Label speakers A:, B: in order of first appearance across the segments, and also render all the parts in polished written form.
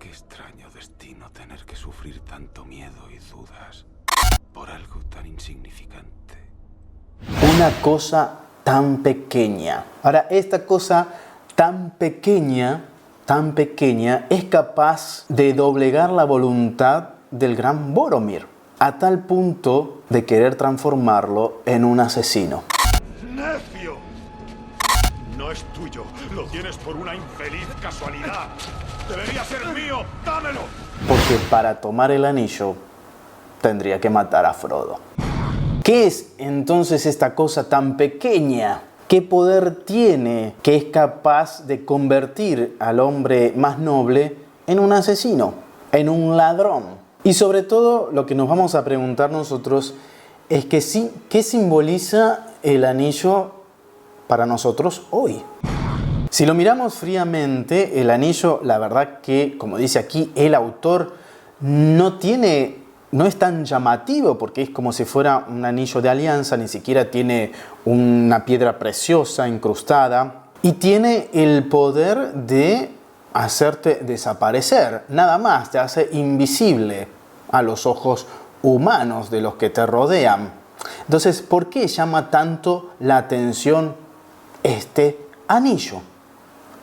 A: Qué extraño destino tener que sufrir tanto miedo y dudas por algo tan insignificante.
B: Una cosa tan pequeña. Ahora, esta cosa tan pequeña es capaz de doblegar la voluntad del gran Boromir, a tal punto de querer transformarlo en un asesino.
C: ¡Necio! No es tuyo, lo tienes por una infeliz casualidad. ¡Debería ser mío! ¡Dámelo!
B: Porque para tomar el anillo tendría que matar a Frodo. ¿Qué es entonces esta cosa tan pequeña? ¿Qué poder tiene que es capaz de convertir al hombre más noble en un asesino, en un ladrón? Y sobre todo lo que nos vamos a preguntar nosotros es que sí, ¿qué simboliza el anillo para nosotros hoy? Si lo miramos fríamente, el anillo, la verdad que, como dice aquí el autor, no es tan llamativo porque es como si fuera un anillo de alianza, ni siquiera tiene una piedra preciosa incrustada y tiene el poder de hacerte desaparecer, nada más, te hace invisible a los ojos humanos de los que te rodean. Entonces, ¿por qué llama tanto la atención este anillo?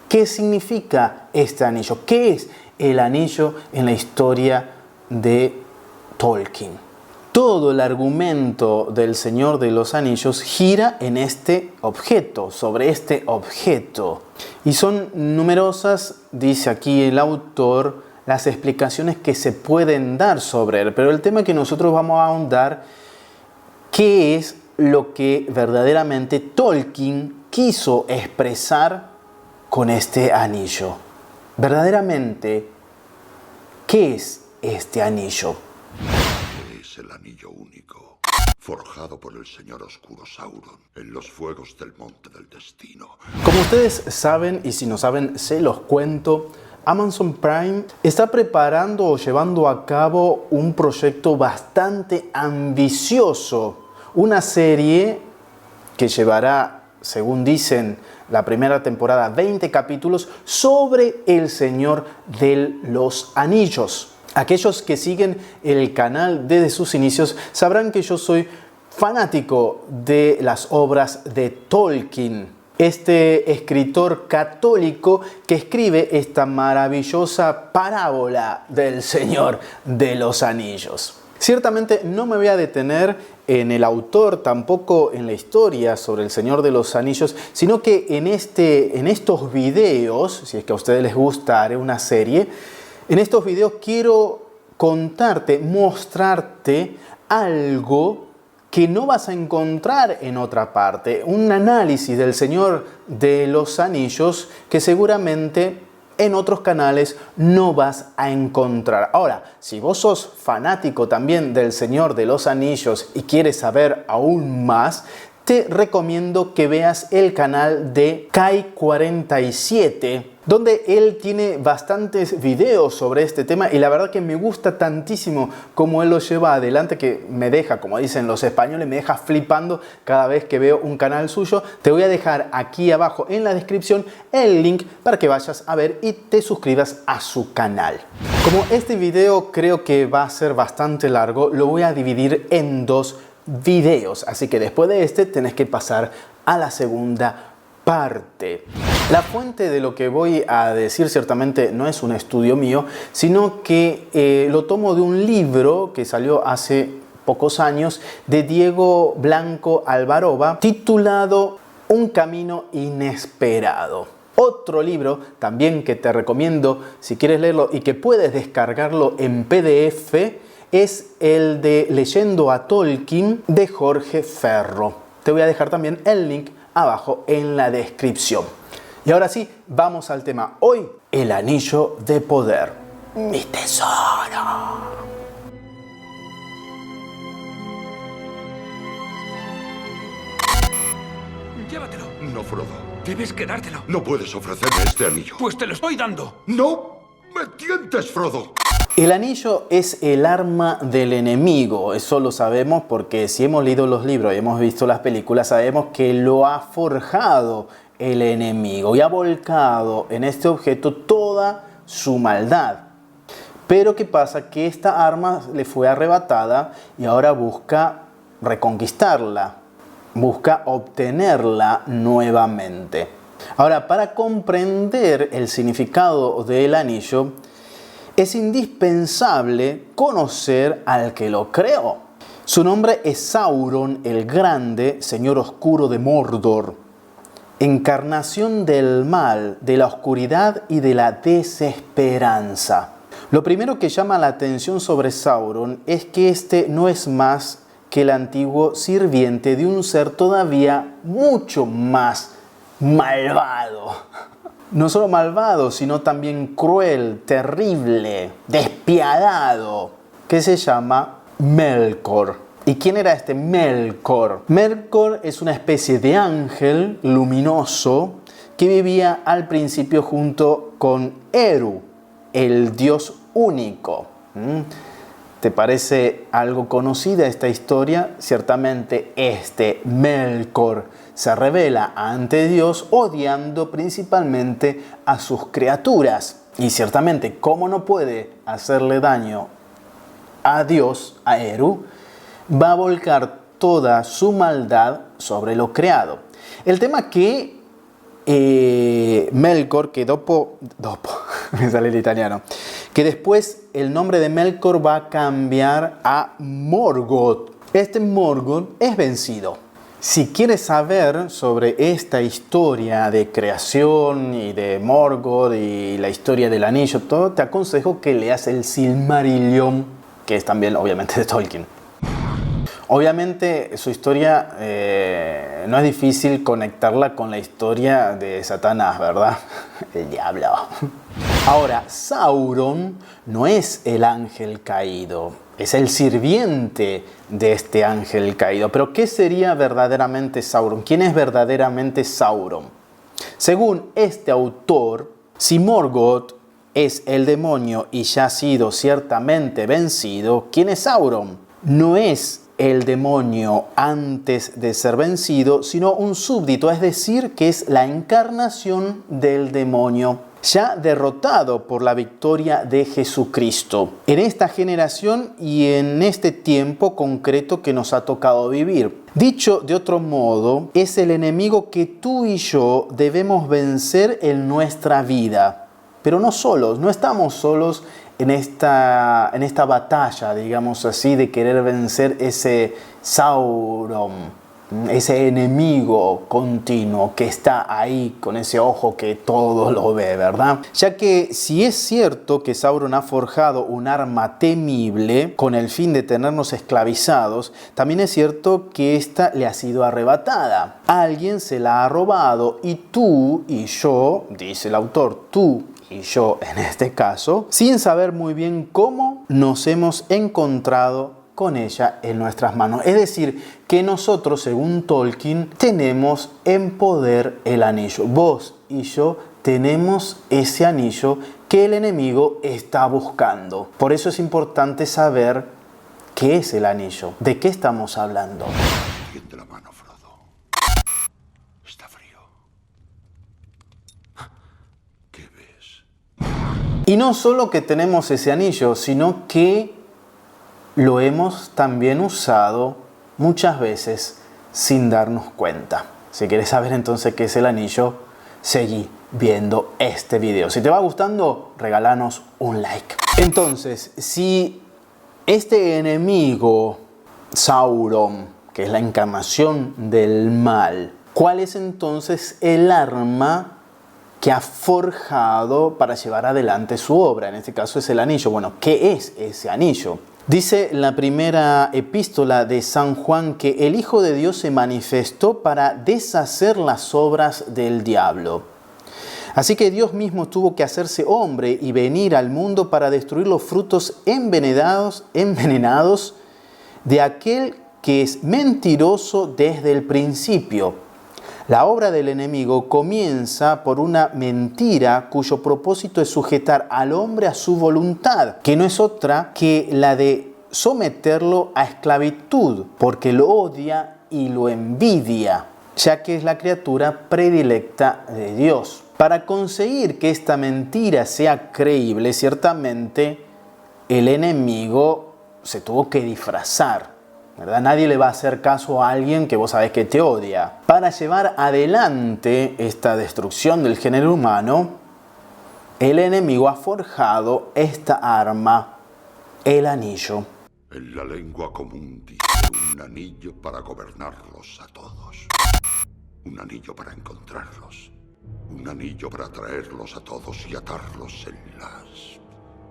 B: ¿Qué significa este anillo? ¿Qué es el anillo en la historia de Tolkien? Todo el argumento del Señor de los Anillos gira en este objeto, sobre este objeto. Y son numerosas, dice aquí el autor, las explicaciones que se pueden dar sobre él. Pero el tema que nosotros vamos a ahondar, ¿qué es lo que verdaderamente Tolkien quiso expresar con este anillo? Verdaderamente, ¿qué es este anillo?
C: Es el anillo único, forjado por el señor oscuro Sauron en los fuegos del Monte del Destino.
B: Como ustedes saben, y si no saben, se los cuento, Amazon Prime está preparando o llevando a cabo un proyecto bastante ambicioso. Una serie que llevará, según dicen, la primera temporada, 20 capítulos sobre el Señor de los Anillos. Aquellos que siguen el canal desde sus inicios sabrán que yo soy fanático de las obras de Tolkien, este escritor católico que escribe esta maravillosa parábola del Señor de los Anillos. Ciertamente no me voy a detener en el autor, tampoco en la historia sobre el Señor de los Anillos, sino que en estos videos, si es que a ustedes les gusta, haré una serie. En estos videos quiero contarte, mostrarte algo que no vas a encontrar en otra parte. Un análisis del Señor de los Anillos que seguramente en otros canales no vas a encontrar. Ahora, si vos sos fanático también del Señor de los Anillos y quieres saber aún más, te recomiendo que veas el canal de Kai47, donde él tiene bastantes videos sobre este tema y la verdad que me gusta tantísimo cómo él lo lleva adelante, que me deja, como dicen los españoles, me deja flipando cada vez que veo un canal suyo. Te voy a dejar aquí abajo en la descripción el link para que vayas a ver y te suscribas a su canal. Como este video creo que va a ser bastante largo, lo voy a dividir en dos videos, así que después de este tenés que pasar a la segunda parte. La fuente de lo que voy a decir ciertamente no es un estudio mío, sino que lo tomo de un libro que salió hace pocos años de Diego Blanco Alvaroba, titulado Un camino inesperado. Otro libro también que te recomiendo si quieres leerlo y que puedes descargarlo en PDF es el de Leyendo a Tolkien de Jorge Ferro. Te voy a dejar también el link abajo en la descripción. Y ahora sí, vamos al tema. Hoy, el anillo de poder. Mi tesoro.
D: Llévatelo.
C: No, Frodo.
D: Debes quedártelo.
C: No puedes ofrecerme este anillo.
D: Pues te lo estoy dando.
C: ¡No! ¡Me tientes, Frodo!
B: El anillo es el arma del enemigo, eso lo sabemos porque si hemos leído los libros y hemos visto las películas, sabemos que lo ha forjado el enemigo y ha volcado en este objeto toda su maldad. Pero ¿qué pasa? Que esta arma le fue arrebatada y ahora busca reconquistarla, busca obtenerla nuevamente. Ahora, para comprender el significado del anillo, es indispensable conocer al que lo creó. Su nombre es Sauron el Grande, señor oscuro de Mordor, encarnación del mal, de la oscuridad y de la desesperanza. Lo primero que llama la atención sobre Sauron es que este no es más que el antiguo sirviente de un ser todavía mucho más malvado. No solo malvado, sino también cruel, terrible, despiadado, que se llama Melkor. ¿Y quién era este Melkor? Melkor es una especie de ángel luminoso que vivía al principio junto con Eru, el dios único. ¿Te parece algo conocida esta historia? Ciertamente este Melkor se revela ante Dios odiando principalmente a sus criaturas. Y ciertamente, ¿cómo no puede hacerle daño a Dios, a Eru? Va a volcar toda su maldad sobre lo creado. El tema que Melkor, que me sale el italiano, que después el nombre de Melkor va a cambiar a Morgoth. Este Morgoth es vencido. Si quieres saber sobre esta historia de creación y de Morgoth y la historia del anillo, todo, te aconsejo que leas el Silmarillion, que es también obviamente de Tolkien. Obviamente su historia no es difícil conectarla con la historia de Satanás, ¿verdad? El diablo. Ahora, Sauron no es el ángel caído, es el sirviente de este ángel caído. Pero ¿qué sería verdaderamente Sauron? ¿Quién es verdaderamente Sauron? Según este autor, si Morgoth es el demonio y ya ha sido ciertamente vencido, ¿quién es Sauron? No es el demonio antes de ser vencido, sino un súbdito, es decir, que es la encarnación del demonio, ya derrotado por la victoria de Jesucristo. En esta generación y en este tiempo concreto que nos ha tocado vivir. Dicho de otro modo, es el enemigo que tú y yo debemos vencer en nuestra vida. Pero no solos, no estamos solos en esta batalla, digamos así, de querer vencer ese Sauron, ese enemigo continuo que está ahí con ese ojo que todo lo ve, ¿verdad? Ya que si es cierto que Sauron ha forjado un arma temible con el fin de tenernos esclavizados, también es cierto que ésta le ha sido arrebatada. Alguien se la ha robado y tú y yo, dice el autor, tú y yo en este caso, sin saber muy bien cómo, nos hemos encontrado con ella en nuestras manos. Es decir, que nosotros, según Tolkien, tenemos en poder el anillo. Vos y yo tenemos ese anillo que el enemigo está buscando. Por eso es importante saber qué es el anillo, de qué estamos hablando.
C: Tiende la mano, Frodo. Está frío. ¿Qué ves?
B: Y no solo que tenemos ese anillo, sino que lo hemos también usado muchas veces sin darnos cuenta. Si quieres saber entonces qué es el anillo, seguí viendo este video. Si te va gustando, regálanos un like. Entonces, si este enemigo, Sauron, que es la encarnación del mal, ¿cuál es entonces el arma que ha forjado para llevar adelante su obra? En este caso es el anillo. Bueno, ¿qué es ese anillo? Dice la primera epístola de San Juan que el Hijo de Dios se manifestó para deshacer las obras del diablo. Así que Dios mismo tuvo que hacerse hombre y venir al mundo para destruir los frutos envenenados de aquel que es mentiroso desde el principio. La obra del enemigo comienza por una mentira cuyo propósito es sujetar al hombre a su voluntad, que no es otra que la de someterlo a esclavitud, porque lo odia y lo envidia, ya que es la criatura predilecta de Dios. Para conseguir que esta mentira sea creíble, ciertamente el enemigo se tuvo que disfrazar, ¿verdad? Nadie le va a hacer caso a alguien que vos sabés que te odia. Para llevar adelante esta destrucción del género humano, el enemigo ha forjado esta arma, el anillo.
E: En la lengua común dice un anillo para gobernarlos a todos. Un anillo para encontrarlos. Un anillo para traerlos a todos y atarlos en las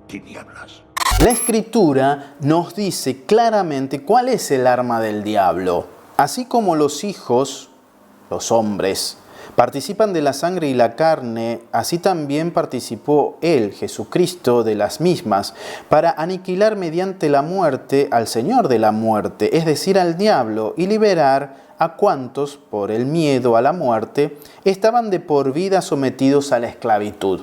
E: tinieblas.
B: La Escritura nos dice claramente cuál es el arma del diablo. Así como los hijos, los hombres, participan de la sangre y la carne, así también participó Él, Jesucristo, de las mismas, para aniquilar mediante la muerte al Señor de la muerte, es decir, al diablo, y liberar a cuantos, por el miedo a la muerte, estaban de por vida sometidos a la esclavitud.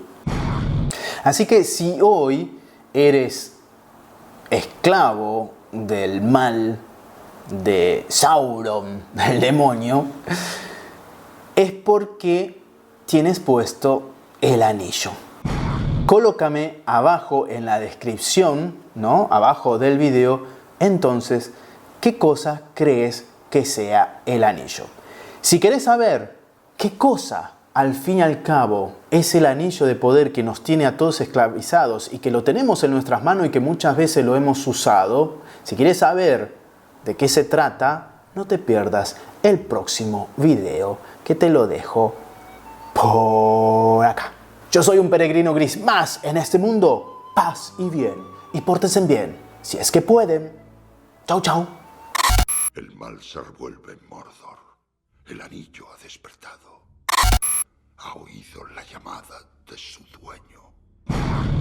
B: Así que si hoy eres esclavo del mal, de Sauron, del demonio, es porque tienes puesto el anillo. Colócame abajo en la descripción, ¿no? Abajo del video, entonces, ¿qué cosa crees que sea el anillo? Si querés saber qué cosa, al fin y al cabo, es el anillo de poder que nos tiene a todos esclavizados y que lo tenemos en nuestras manos y que muchas veces lo hemos usado, si quieres saber de qué se trata, no te pierdas el próximo video que te lo dejo por acá. Yo soy un peregrino gris más en este mundo. Paz y bien. Y pórtense bien, si es que pueden. Chau, chau.
E: El mal se revuelve en Mordor. El anillo ha despertado. Ha oído la llamada de su dueño.